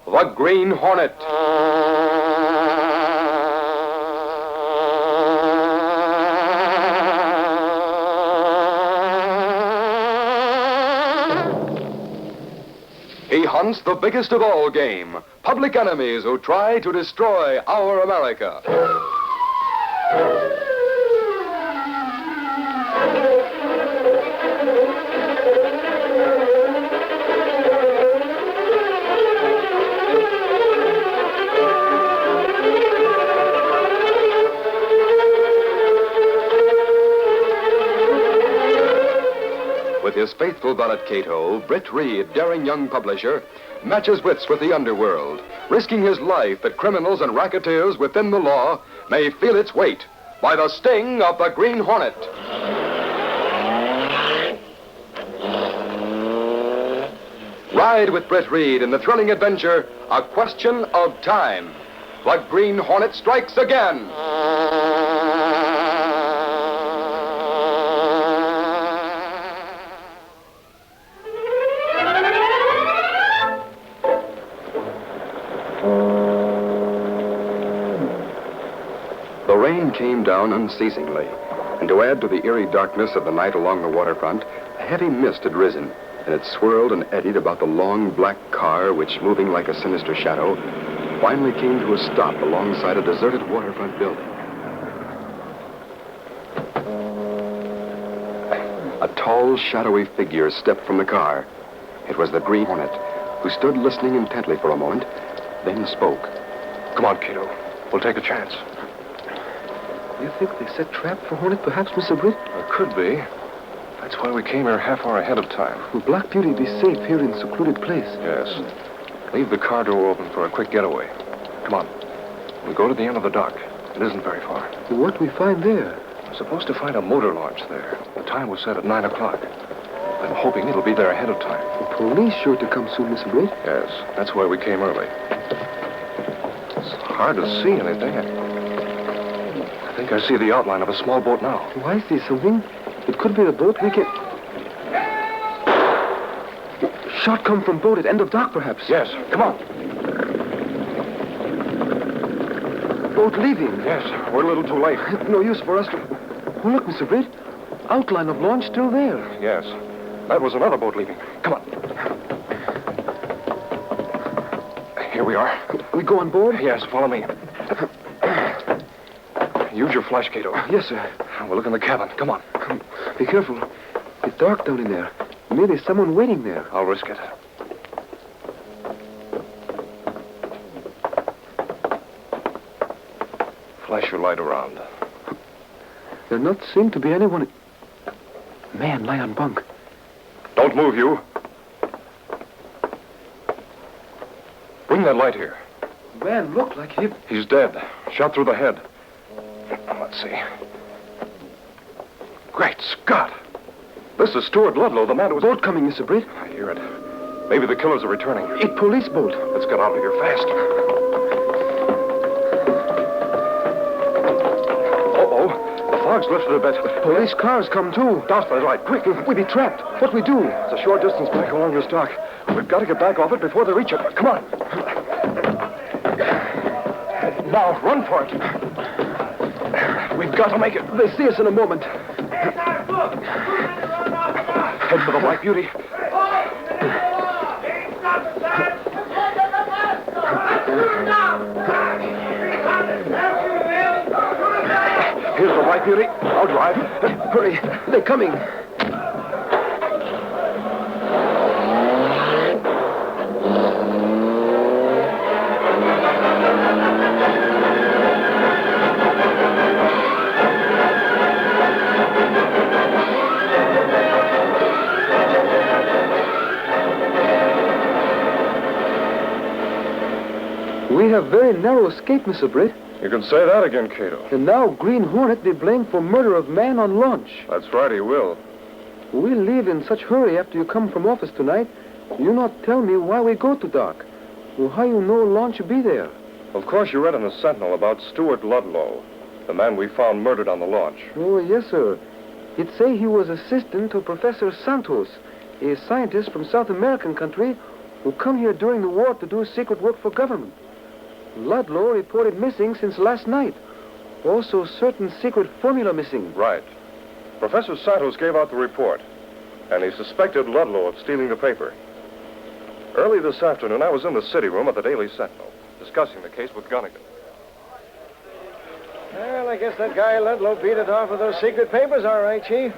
the Green Hornet. He hunts the biggest of all game, public enemies who try to destroy our America. With his faithful valet Kato, Britt Reed, daring young publisher, matches wits with the underworld, risking his life that criminals and racketeers within the law may feel its weight by the sting of the Green Hornet. Ride with Britt Reed in the thrilling adventure, A Question of Time. The Green Hornet strikes again. The rain came down unceasingly, and to add to the eerie darkness of the night along the waterfront, a heavy mist had risen, and it swirled and eddied about the long black car which, moving like a sinister shadow, finally came to a stop alongside a deserted waterfront building. A tall, shadowy figure stepped from the car. It was the Green Hornet, who stood listening intently for a moment, then spoke. Come on, Kato. We'll take a chance. You think they set trap for Hornet, perhaps, Mr. Britt? It could be. That's why we came here half hour ahead of time. Will Black Beauty be safe here in a secluded place? Yes. Leave the car door open for a quick getaway. Come on. We'll go to the end of the dock. It isn't very far. What we find there? We're supposed to find a motor launch there. The time was set at 9 o'clock. I'm hoping it'll be there ahead of time. The police sure to come soon, Mr. Britt. Yes, that's why we came early. It's hard to see anything. I think I see the outline of a small boat now. Oh, I see something. It could be the boat we can... Shot come from boat at end of dock, perhaps. Yes, come on. Boat leaving. Yes, we're a little too late. No use for us to... Oh, look, Mr. Britt. Outline of launch still there. Yes, that was another boat leaving. Come on. Here we are. We go on board? Yes, follow me. Use your flash, Kato. Yes, sir. We'll look in the cabin. Come on. Be careful. It's dark down in there. Maybe someone waiting there. I'll risk it. Flash your light around. There not seem to be anyone... Man, lie on bunk. Don't move, you. Bring that light here. Man, look like he... He's dead. Shot through the head. Let's see. Great Scott! This is Stuart Ludlow, the man who was... Boat coming, Mr. Britt. I hear it. Maybe the killers are returning. A police boat. Let's get out of here fast. Uh-oh. The fog's lifted a bit. Police cars come, too. Douse that light, quick. We'll be trapped. What we do? It's a short distance back along this dock. We've got to get back off it before they reach it. Come on. Now, run for it. We've got to make it. They see us in a moment. Head for the Black Beauty. Here's the Black Beauty. I'll drive. Hurry. They're coming. We have very narrow escape, Mr. Britt. You can say that again, Kato. And now Green Hornet be blamed for murder of man on launch. That's right, he will. We leave in such hurry after you come from office tonight. You not tell me why we go to dock. Well, how you know launch be there? Of course you read in the Sentinel about Stuart Ludlow, the man we found murdered on the launch. Oh, yes, sir. It say he was assistant to Professor Santos, a scientist from South American country who come here during the war to do secret work for government. Ludlow reported missing since last night. Also, certain secret formula missing. Right. Professor Santos gave out the report, and he suspected Ludlow of stealing the paper. Early this afternoon, I was in the city room at the Daily Sentinel, discussing the case with Gunnigan. Well, I guess that guy Ludlow beat it off with those secret papers, all right, Chief.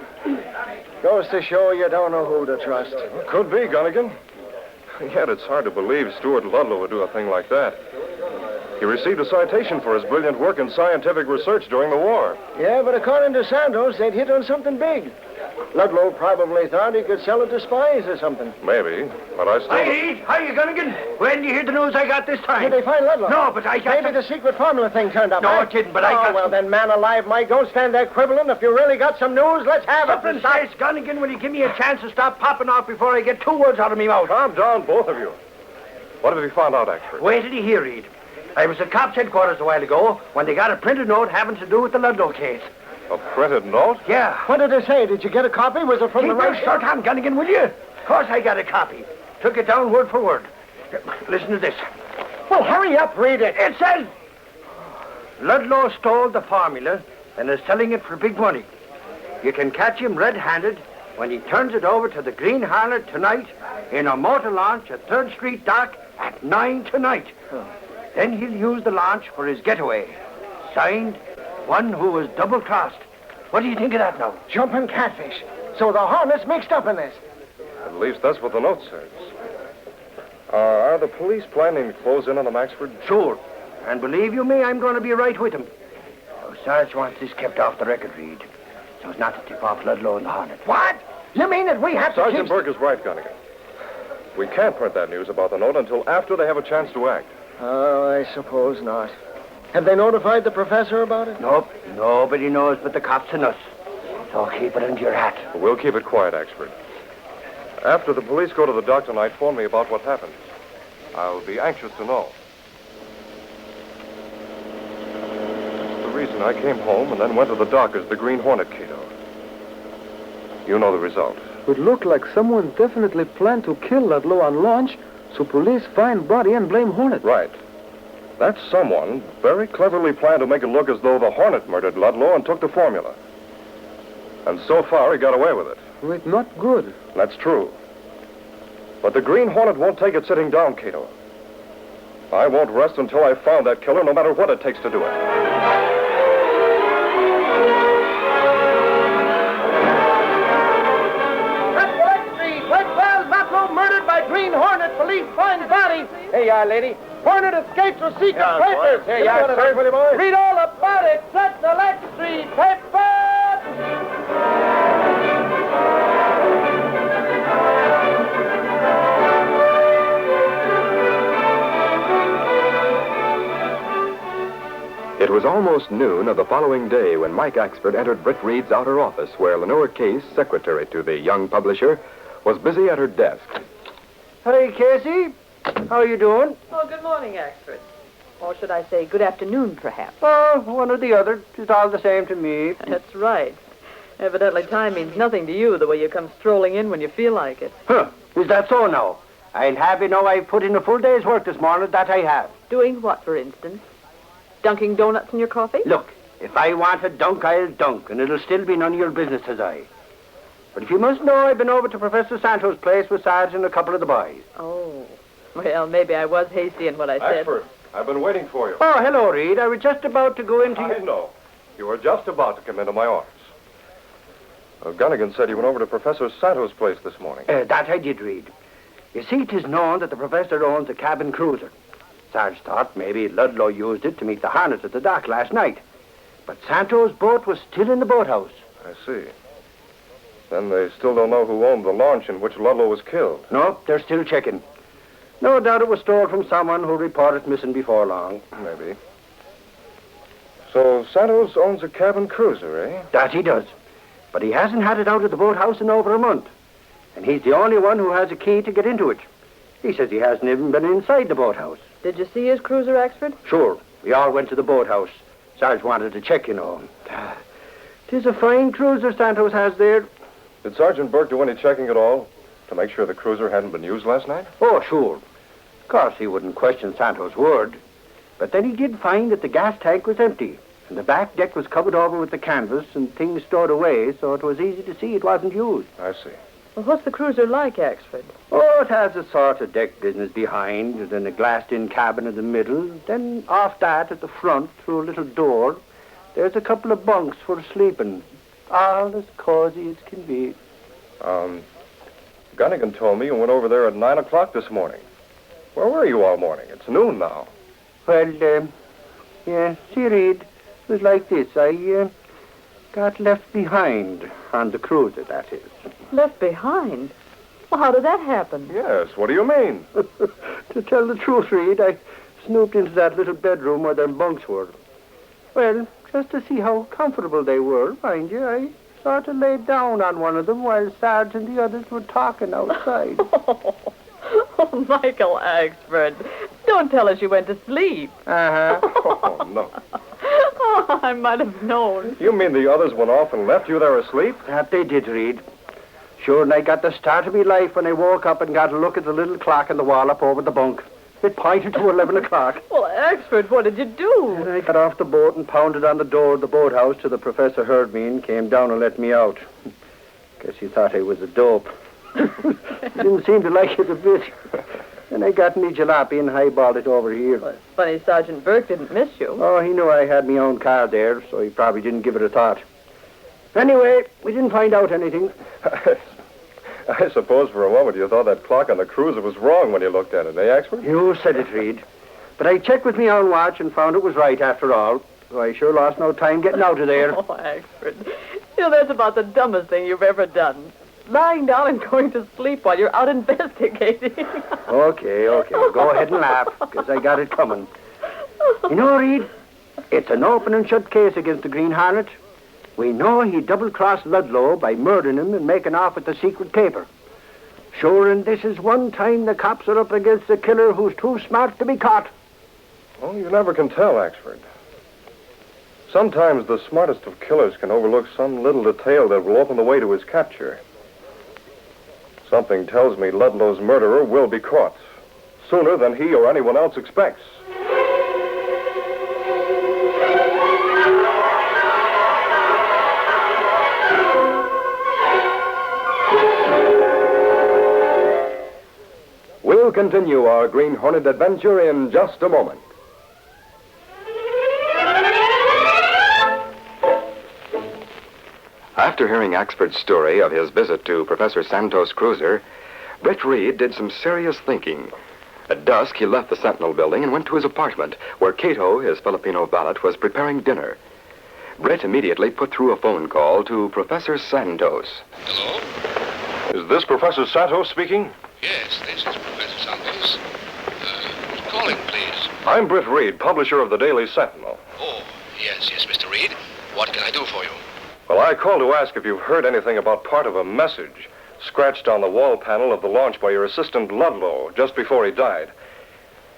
Goes to show you don't know who to trust. Could be, Gunnigan. Yet it's hard to believe Stuart Ludlow would do a thing like that. He received a citation for his brilliant work in scientific research during the war. Yeah, but according to Santos, they'd hit on something big. Ludlow probably thought he could sell it to spies or something. Maybe, but I still... Hi, Gunnigan. When did you hear the news I got this time? Did they find Ludlow? No, but I got... Maybe the secret formula thing turned up. No, it didn't, but I got... Oh, well, then, man alive, Mike, don't stand there quibbling. If you really got some news, let's have it. Something says, Gunnigan, will you give me a chance to stop popping off before I get 2 words out of me mouth? Calm down, both of you. What have you found out, Axford? Wait till you hear, Reed. I was at cops' headquarters a while ago when they got a printed note having to do with the Ludlow case. A printed note? Yeah. What did it say? Did you get a copy? Was it from Keep the your right... short on, Gunnigan, will you? Of course I got a copy. Took it down word for word. Listen to this. Well, hurry up, read it. It says, Ludlow stole the formula and is selling it for big money. You can catch him red-handed when he turns it over to the Green Hornet tonight in a motor launch at 3rd Street Dock at 9 tonight. Then he'll use the launch for his getaway. Signed, one who was double-crossed. What do you think of that now? Jumping catfish. So the Hornet's mixed up in this. At least that's what the note says. Are the police planning to close in on them, Axford? Sure. And believe you me, I'm going to be right with him. Now, Sarge wants this kept off the record, Reed, so as not to tip off Ludlow and the Hornet. What? You mean that we have to Sergeant keep... Burke is right, Gunnigan. We can't print that news about the note until after they have a chance to act. Oh, I suppose not. Have they notified the professor about it? Nope. Nobody knows but the cops and us. So keep it under your hat. We'll keep it quiet, Axford. After the police go to the dock tonight, phone me about what happened. I'll be anxious to know. That's the reason I came home and then went to the dock as the Green Hornet, Kato. You know the result. It looked like someone definitely planned to kill Ludlow on launch, so police find body and blame Hornet. Right. That someone very cleverly planned to make it look as though the Hornet murdered Ludlow and took the formula. And so far, he got away with it. Wait, not good. That's true. But the Green Hornet won't take it sitting down, Kato. I won't rest until I've found that killer, no matter what it takes to do it. Green Hornet, police find body. Here you are, lady. Hornet escapes with secret papers. Here you are, sir. Read all about it. Set the Lex Street paper. It was almost noon of the following day when Mike Axford entered Britt Reed's outer office, where Lenore Case, secretary to the young publisher, was busy at her desk. Hey, Casey. How are you doing? Oh, good morning, Axford. Or should I say good afternoon, perhaps? Oh, one or the other. It's all the same to me. That's right. Evidently time means nothing to you, the way you come strolling in when you feel like it. Huh. Is that so now? I'll have you know I've put in a full day's work this morning, that I have. Doing what, for instance? Dunking donuts in your coffee? Look, if I want a dunk, I'll dunk, and it'll still be none of your business, says I. But if you must know, I've been over to Professor Santos' place with Sarge and a couple of the boys. Oh. Well, maybe I was hasty in what I said. Axford, I've been waiting for you. Oh, hello, Reed. I was just about to go into... I know. You were just about to come into my office. Gunnigan said you went over to Professor Santos' place this morning. That I did, Reed. You see, 'tis known that the professor owns a cabin cruiser. Sarge thought maybe Ludlow used it to meet the Hornet at the dock last night. But Santos' boat was still in the boathouse. I see. Then they still don't know who owned the launch in which Ludlow was killed. No, they're still checking. No doubt it was stolen from someone who reported missing before long. Maybe. So Santos owns a cabin cruiser, eh? That he does. But he hasn't had it out of the boathouse in over a month. And he's the only one who has a key to get into it. He says he hasn't even been inside the boathouse. Did you see his cruiser, Axford? Sure. We all went to the boathouse. Sarge wanted to check, you know. 'Tis a fine cruiser Santos has there. Did Sergeant Burke do any checking at all? To make sure the cruiser hadn't been used last night? Oh, sure. Of course, he wouldn't question Santos' word. But then he did find that the gas tank was empty, and the back deck was covered over with the canvas and things stored away, so it was easy to see it wasn't used. I see. Well, what's the cruiser like, Axford? Oh, it has a sort of deck business behind, and then a glassed-in cabin in the middle. Then off that, at the front, through a little door, there's a couple of bunks for sleeping. All as cozy as can be. Gunnigan told me you went over there at 9 o'clock this morning. Where were you all morning? It's noon now. Well, yeah, see, Reed, it was like this. I got left behind on the cruiser, that is. Left behind? Well, how did that happen? Yes, what do you mean? To tell the truth, Reed, I snooped into that little bedroom where them bunks were. Well, just to see how comfortable they were, mind you, I sort of laid down on one of them while Sarge and the others were talking outside. Oh, Michael Axford, don't tell us you went to sleep. Uh-huh. Oh, no. Oh, I might have known. You mean the others went off and left you there asleep? That they did, Reed. Sure, and I got the start of me life when I woke up and got a look at the little clock in the wall up over the bunk. It pointed to 11 o'clock. Well, Axford, what did you do? And I got off the boat and pounded on the door of the boathouse till the professor heard me and came down and let me out. Guess he thought I was a dope. Didn't seem to like it a bit. And I got me jalopy and highballed it over here. Well, it's funny Sergeant Burke didn't miss you. Oh, he knew I had my own car there, so he probably didn't give it a thought. Anyway, we didn't find out anything. I suppose for a moment you thought that clock on the cruiser was wrong when you looked at it, eh, Axford? You said it, Reed. But I checked with my own watch and found it was right after all. So I sure lost no time getting out of there. Oh, Axford. You know, that's about the dumbest thing you've ever done. Lying down and going to sleep while you're out investigating. Okay. Go ahead and laugh, because I got it coming. You know, Reed, it's an open and shut case against the Green Hornet. We know he double-crossed Ludlow by murdering him and making off with the secret paper. Sure, and this is one time the cops are up against a killer who's too smart to be caught. Well, you never can tell, Axford. Sometimes the smartest of killers can overlook some little detail that will open the way to his capture. Something tells me Ludlow's murderer will be caught, sooner than he or anyone else expects. We'll continue our Green Hornet adventure in just a moment. After hearing Axford's story of his visit to Professor Santos' cruiser, Britt Reed did some serious thinking. At dusk, he left the Sentinel building and went to his apartment, where Kato, his Filipino valet, was preparing dinner. Britt immediately put through a phone call to Professor Santos. Hello? Is this Professor Santos speaking? Yes, this is Professor Santos. Who's calling, please? I'm Britt Reed, publisher of the Daily Sentinel. Oh, yes, Mr. Reed. What can I do for you? Well, I called to ask if you've heard anything about part of a message scratched on the wall panel of the launch by your assistant Ludlow just before he died.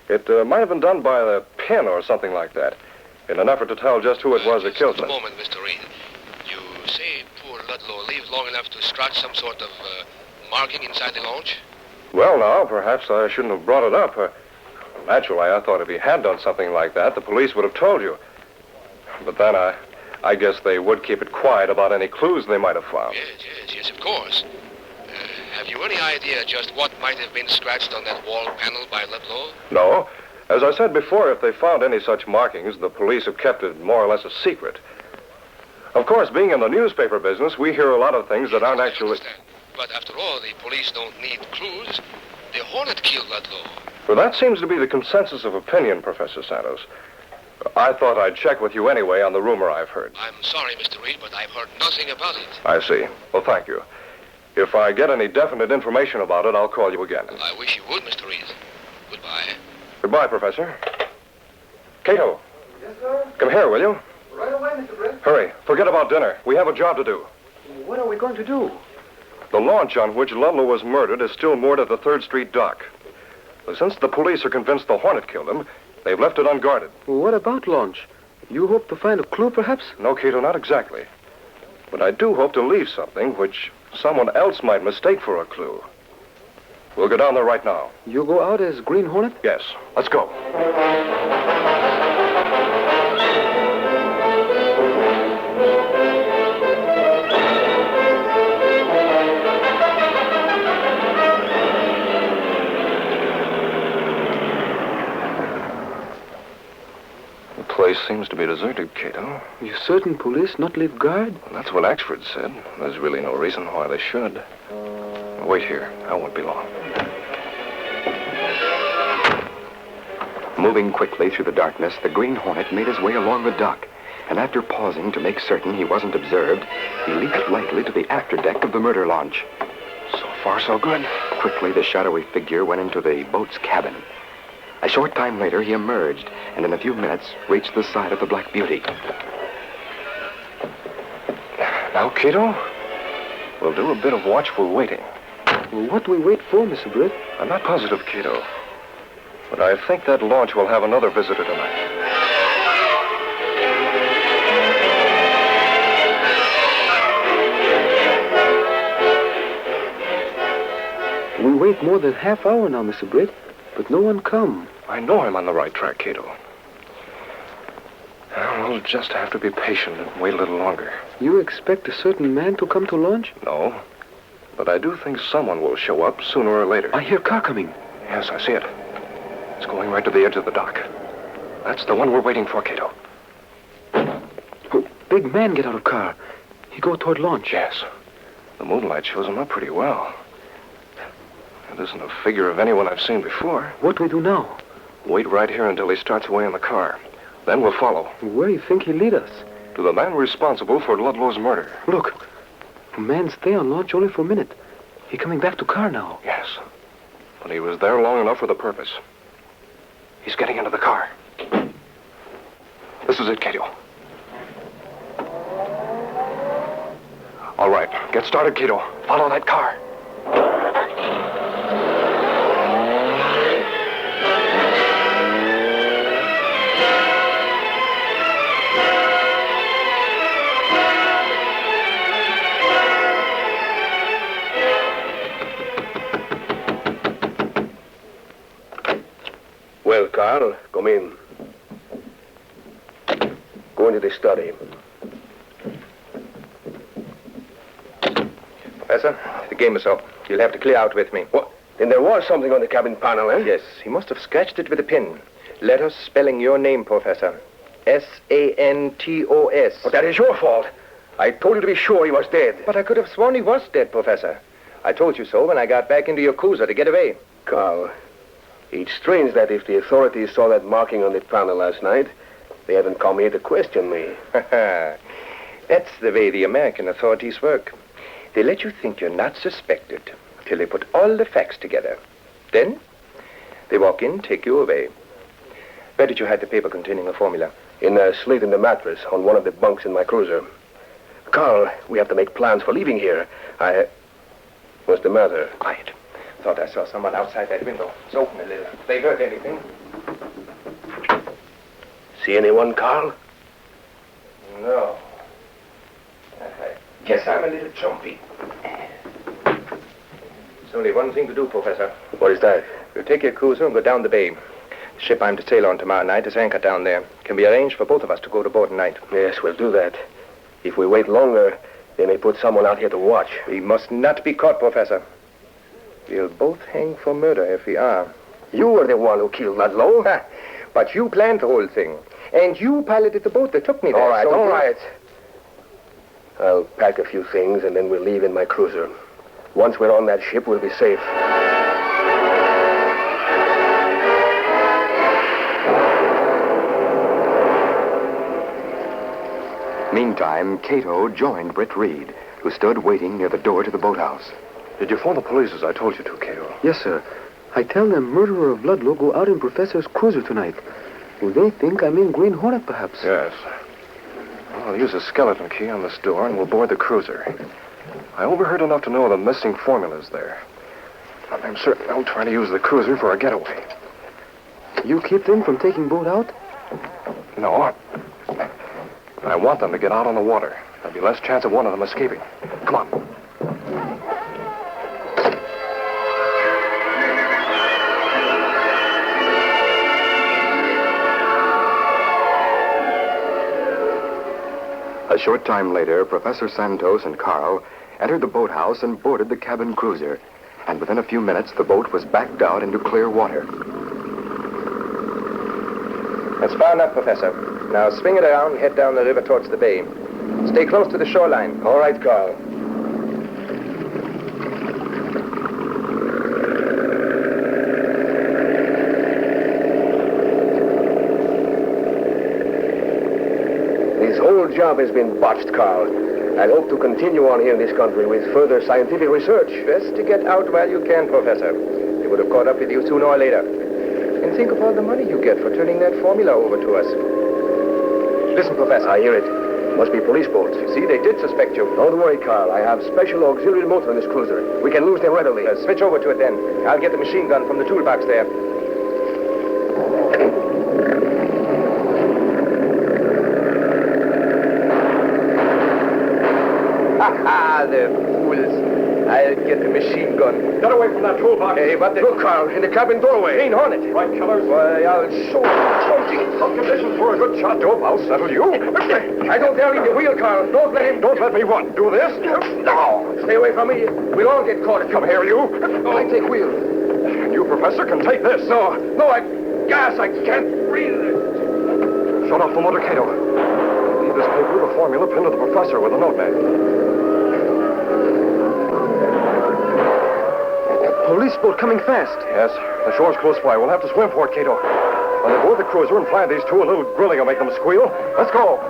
It might have been done by a pen or something like that, in an effort to tell just who it was that killed him. Just a moment, Mr. Reed. You say poor Ludlow lived long enough to scratch some sort of marking inside the launch? Well, now, perhaps I shouldn't have brought it up. Naturally, I thought if he had done something like that, the police would have told you. But then I guess they would keep it quiet about any clues they might have found. Yes, of course. Have you any idea just what might have been scratched on that wall panel by Ludlow? No. As I said before, if they found any such markings, the police have kept it more or less a secret. Of course, being in the newspaper business, we hear a lot of things that aren't actually... I understand. But after all, the police don't need clues. The Hornet killed Ludlow. Well, that seems to be the consensus of opinion, Professor Santos. I thought I'd check with you anyway on the rumor I've heard. I'm sorry, Mr. Reed, but I've heard nothing about it. I see. Well, thank you. If I get any definite information about it, I'll call you again. I wish you would, Mr. Reed. Goodbye. Goodbye, Professor. Kato. Yes, sir? Come here, will you? Right away, Mr. Britt. Hurry. Forget about dinner. We have a job to do. What are we going to do? The launch on which Ludlow was murdered is still moored at the 3rd Street dock. But since the police are convinced the Hornet killed him, they've left it unguarded. Well, what about launch? You hope to find a clue, perhaps? No, Kato, not exactly. But I do hope to leave something which someone else might mistake for a clue. We'll go down there right now. You go out as Green Hornet? Yes. Let's go. The place seems to be deserted, Kato. You certain police not leave guard? Well, that's what Axford said. There's really no reason why they should. Wait here. I won't be long. Moving quickly through the darkness, the Green Hornet made his way along the dock. And after pausing to make certain he wasn't observed, he leaped lightly to the afterdeck of the murder launch. So far, so good. Quickly, the shadowy figure went into the boat's cabin. A short time later, he emerged, and in a few minutes, reached the side of the Black Beauty. Now, Kato, we'll do a bit of watchful waiting. Well, what do we wait for, Mr. Britt? I'm not positive, Kato, but I think that launch will have another visitor tonight. We wait more than half hour now, Mr. Britt, but no one come. I know I'm on the right track, Kato. We'll just have to be patient and wait a little longer. You expect a certain man to come to lunch? No, but I do think someone will show up sooner or later. I hear car coming. Yes, I see it. It's going right to the edge of the dock. That's the one we're waiting for, Kato. Oh, big man get out of car. He go toward launch. Yes. The moonlight shows him up pretty well. It isn't a figure of anyone I've seen before. What we do now? Wait right here until he starts away in the car. Then we'll follow. Where you think he lead us? To the man responsible for Ludlow's murder. Look, a man stay on launch only for a minute. He coming back to car now. Yes. But he was there long enough for the purpose. He's getting into the car. This is it, Kato. All right, get started, Kato. Follow that car. Well, Carl, come in. Go into the study. Professor, the game is up. You'll have to clear out with me. What? Then there was something on the cabin panel, eh? Yes, he must have scratched it with a pin. Letters spelling your name, Professor. S-A-N-T-O-S. But that is your fault. I told you to be sure he was dead. But I could have sworn he was dead, Professor. I told you so when I got back into your cruiser to get away. Carl, it's strange that if the authorities saw that marking on the panel last night, they haven't come here to question me. That's the way the American authorities work. They let you think you're not suspected till they put all the facts together. Then they walk in, take you away. Where did you hide the paper containing a formula? In a slit in the mattress on one of the bunks in my cruiser. Carl, we have to make plans for leaving here. What's the matter? Quiet. Thought I saw someone outside that window. It's open a little. If they heard anything. See anyone, Carl? No. I guess I'm a little jumpy. There's only one thing to do, Professor. What is that? We'll take your cruiser and go down the bay. The ship I'm to sail on tomorrow night is anchored down there. Can be arranged for both of us to go to board tonight. Yes, we'll do that. If we wait longer, they may put someone out here to watch. We must not be caught, Professor. We'll both hang for murder if we are. You were the one who killed Ludlow. But you planned the whole thing. And you piloted the boat that took me there. All right, so all right. I'll pack a few things and then we'll leave in my cruiser. Once we're on that ship, we'll be safe. Meantime, Kato joined Britt Reed, who stood waiting near the door to the boathouse. Did you phone the police as I told you to, Kato? Yes, sir. I tell them murderer of Ludlow go out in Professor's cruiser tonight. Well, they think I'm in Green Hornet, perhaps. Yes. Well, I'll use a skeleton key on this door and we'll board the cruiser. I overheard enough to know the missing formula's there. I'm certain they'll try to use the cruiser for a getaway. You keep them from taking boat out? No. I want them to get out on the water. There'll be less chance of one of them escaping. Come on. A short time later, Professor Santos and Carl entered the boathouse and boarded the cabin cruiser. And within a few minutes, the boat was backed out into clear water. That's far enough, Professor. Now swing it around and head down the river towards the bay. Stay close to the shoreline. All right, Carl. This whole job has been botched, Carl. I hope to continue on here in this country with further scientific research. Best to get out while you can, Professor. They would have caught up with you sooner or later. And think of all the money you get for turning that formula over to us. Listen, Professor. I hear it. Must be police boats. See, they did suspect you. Don't worry, Carl. I have special auxiliary motor on this cruiser. We can lose them readily. Switch over to it then. I'll get the machine gun from the toolbox there. Ha, the fools. I'll get the machine gun. Get away from that toolbox. Hey, what the... Look, Carl, in the cabin doorway. Green Hornet. Right, killers? Why, I'll show you. Some conditions for a good shot, Dope. I'll settle you. I don't dare leave the wheel, Carl. Don't let him... Don't let me what? Do this? No! Stay away from me. We'll all get caught. Come here, you. I take wheel. You, Professor, can take this. No, I... Gas, I can't breathe. Shut off the motor, Kato. Leave this paper, the formula, pinned to the professor with a notepad. Police boat coming fast. Yes, the shore's close by. We'll have to swim for it, Kato. When they board the cruiser and fly these two, a little grilling will make them squeal. Let's go.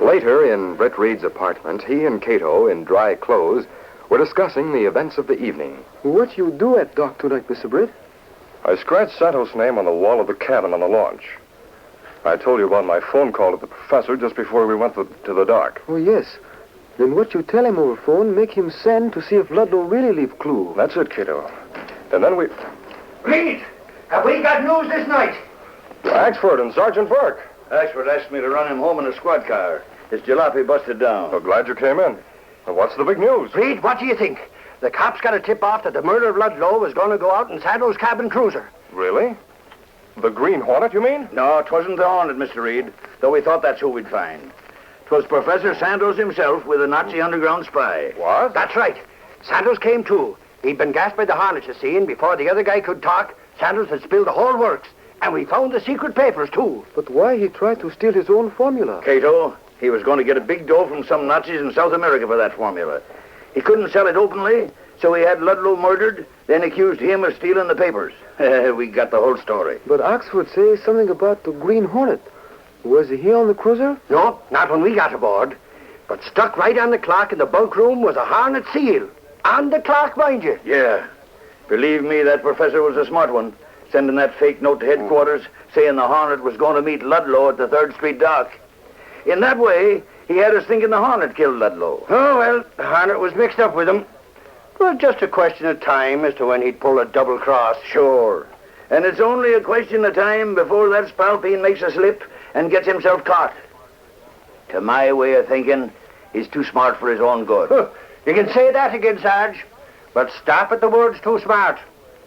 Later, in Britt Reed's apartment, he and Kato, in dry clothes, were discussing the events of the evening. What you do at dock tonight, Mr. Britt? I scratched Santos' name on the wall of the cabin on the launch. I told you about my phone call to the professor just before we went to the dock. Oh, yes. Then what you tell him over phone, make him send to see if Ludlow really leave clue. That's it, Kato. And then we... Reed, have we got news this night? Axford and Sergeant Burke. Axford asked me to run him home in a squad car. His jalopy busted down. Well, glad you came in. Well, what's the big news? Reed, what do you think? The cops got a tip-off that the murder of Ludlow was going to go out in Sando's cabin cruiser. Really? The Green Hornet, you mean? No, 'twasn't the Hornet, Mr. Reed, though we thought that's who we'd find. 'Twas Professor Santos himself with a Nazi underground spy. What? That's right. Santos came too. He'd been gassed by the Hornet, you see, and before the other guy could talk, Santos had spilled the whole works. And we found the secret papers, too. But why he tried to steal his own formula? Kato, he was going to get a big dough from some Nazis in South America for that formula. He couldn't sell it openly, so he had Ludlow murdered, then accused him of stealing the papers. We got the whole story. But Oxford says something about the Green Hornet. Was he on the cruiser? No, not when we got aboard. But stuck right on the clock in the bunk room was a Hornet seal. On the clock, mind you. Yeah. Believe me, that professor was a smart one, sending that fake note to headquarters saying the Hornet was going to meet Ludlow at the 3rd Street dock. In that way, he had us thinking the Hornet killed Ludlow. Oh, well, the Hornet was mixed up with him. It was just a question of time as to when he'd pull a double cross. Sure. And it's only a question of time before that spalpeen makes a slip and gets himself caught. To my way of thinking, he's too smart for his own good. Huh. You can say that again, Sarge. But stop at the words too smart.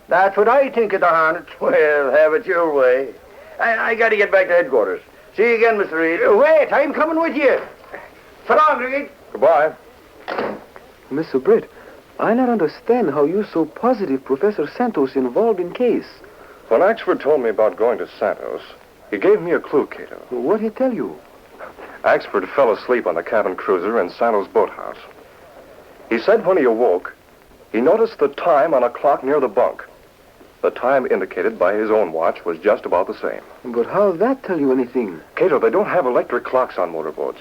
That's what I think of the Hornet. Well, have it your way. I got to get back to headquarters. See you again, Mr. Reed. Wait, I'm coming with you. So long, Reed. Goodbye. Mr. Britt, I not understand how you so positive Professor Santos involved in case. When Axford told me about going to Santos, he gave me a clue, Kato. What'd he tell you? Axford fell asleep on the cabin cruiser in Santos' boathouse. He said when he awoke, he noticed the time on a clock near the bunk. The time indicated by his own watch was just about the same. But how'd that tell you anything? Kato, they don't have electric clocks on motorboats.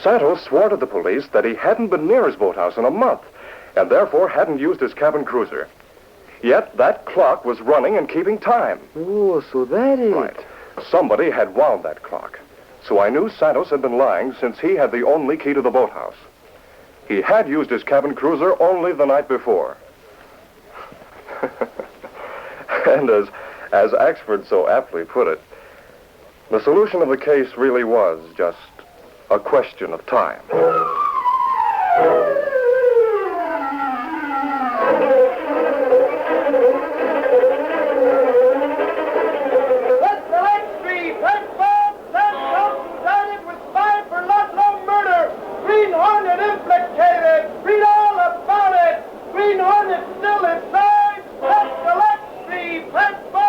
Santos swore to the police that he hadn't been near his boathouse in a month, and therefore hadn't used his cabin cruiser. Yet that clock was running and keeping time. Oh, so that is... Right. Somebody had wound that clock. So I knew Santos had been lying since he had the only key to the boathouse. He had used his cabin cruiser only the night before. And as Axford so aptly put it, The solution of the case really was just a question of time. Green Hornet implicated! Read all about it! Green Hornet still inside! Let's select Street! Let's go!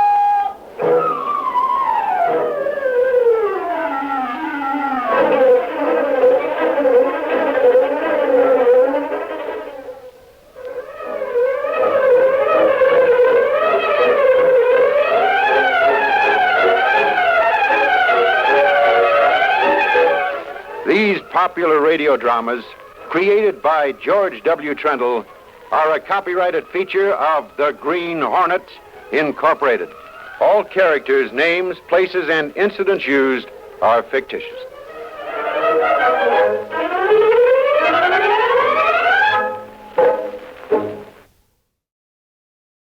These popular radio dramas, created by George W. Trendle, are a copyrighted feature of the Green Hornet, Incorporated. All characters, names, places, and incidents used are fictitious.